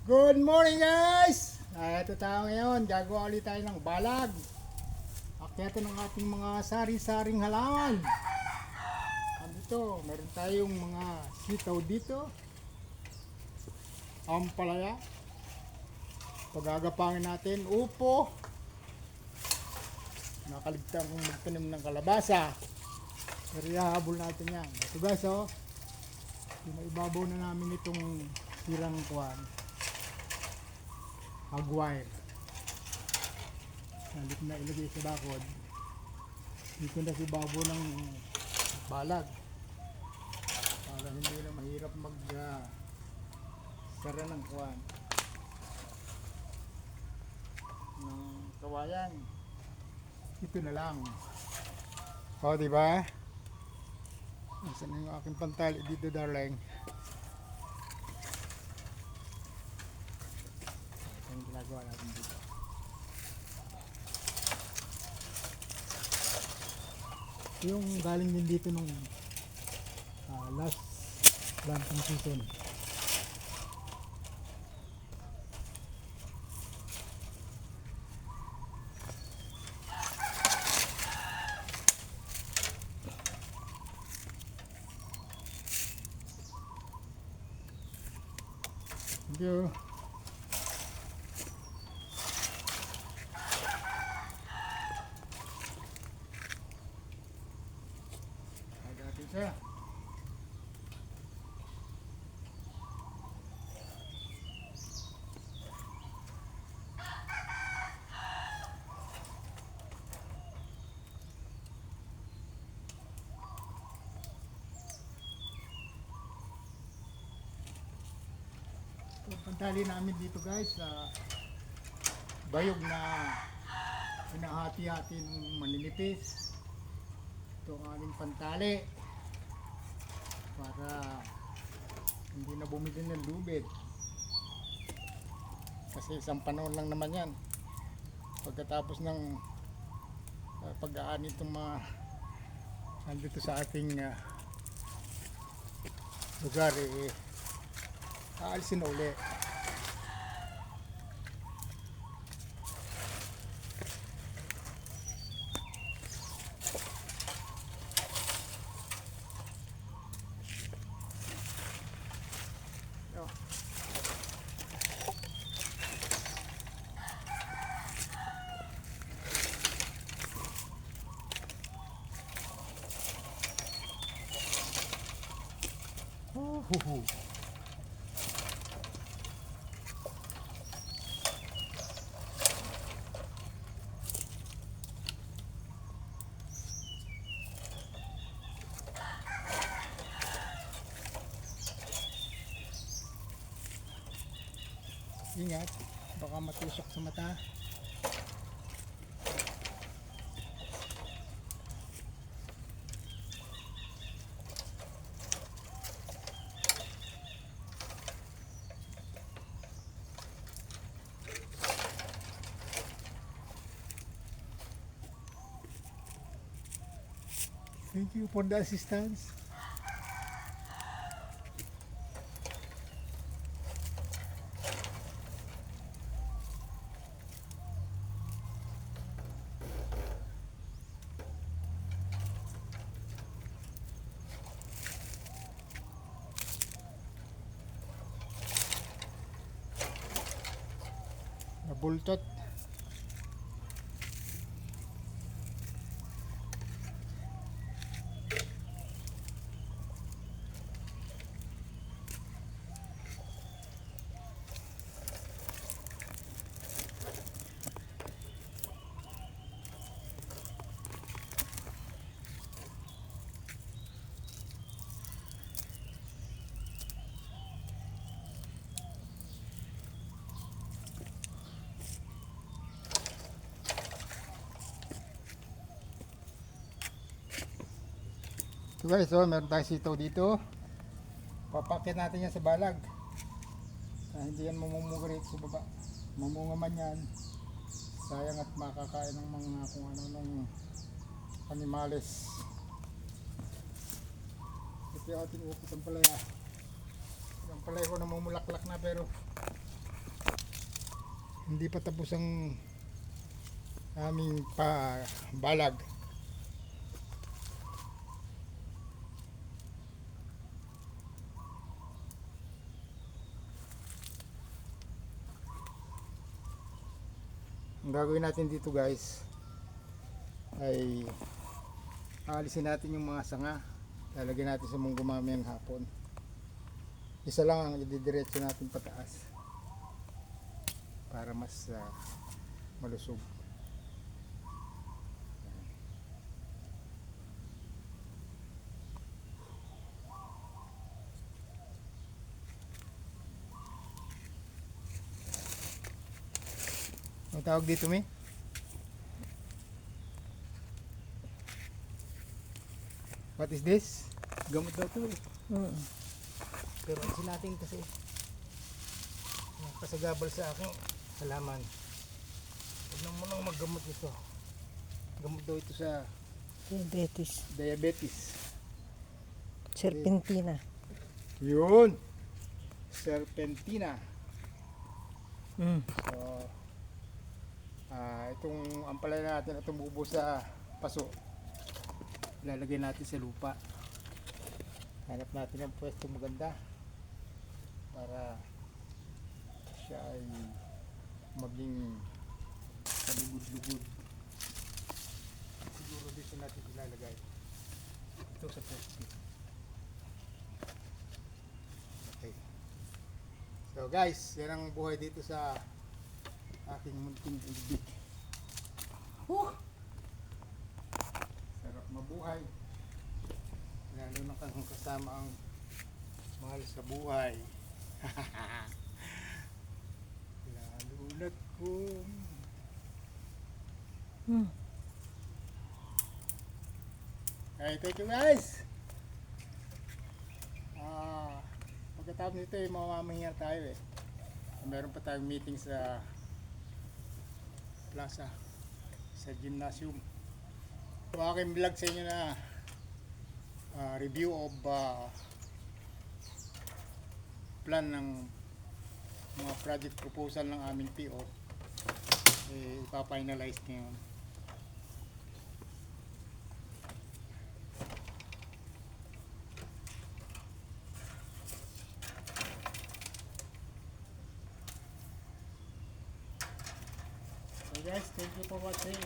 Good morning guys! Ito tayo ngayon, gagawa ulit tayo ng balag. Akyatan ng ating mga sari-saring halaman. Dito, meron tayong mga sitaw dito. Ampalaya. Pagagapangin natin, upo. Nakaligtaan kong magtanim ng kalabasa. Pero ihahabol natin yan. Ito guys, oh. Pinaibabaw na namin itong sirang kuwan. Hagwire. Nalit na ilagay sa bakod. Dito na si babo ng balag. Para hindi na mahirap sara ng kuwan. Ng kawayan. Ito na lang. O, diba? Nasaan na yung aking pantali dito, darling? Ang ginagawa natin dito. Yung galing din dito nung last planting season. Thank you. Siya. Pantali namin dito guys sa bayog na pinahati-hati ng maninipis. Ito ang aming pantali para hindi na bumili ng lubid kasi isang panahon lang naman yan. Pagkatapos ng pag-aani itong mga nandito sa ating lugar, aalisin na uli. Ingat, baka matusok sa mata. Thank you for the assistance. Nabultot. So guys, meron tayong sitaw dito. Papakit natin yan sa balag. Hindi yan mamumunga rito sa baba. Mamunga man yan. Sayang at makakain ng mga kung ano nung animales. Ito yung ating upos ang palaya. Ang palaya ko namumulaklak na pero Hindi pa tapos ang aming balag. Ang gagawin natin dito guys ay aalisin natin yung mga sanga, lalagyan natin sa munggo mamayang hapon. Isa lang ang ididiretso natin pataas para mas malusog. Ang tawag dito, Mi? What is this? Gamot daw to eh. Pero alisin natin kasi pasagabal sa aking halaman. Huwag na mo nang maggamot nito. Gamot daw ito sa diabetes. Serpentina. Yun! Serpentina. So, itong ampalaya natin at tumubo sa paso, ilalagay natin sa lupa. Hanap natin ang pwesto maganda para siya ay maging kalugod-lugod. Siguro dito natin ilalagay ito sa pwesto. Okay. So guys, yan ang buhay dito sa aking munting ibig. Sarap mabuhay. Lalo na kang kasama ang mahal sa buhay. Lalo na kung Hey, thank you guys. Pagkatapos nito ay mamamahinga tayo eh. Meron pa tayong meeting sa plaza, sa gymnasium. So, aking vlog sa inyo na review of plan ng mga project proposal ng aming PO, ipafinalize ngayon. So guys, thank you for watching.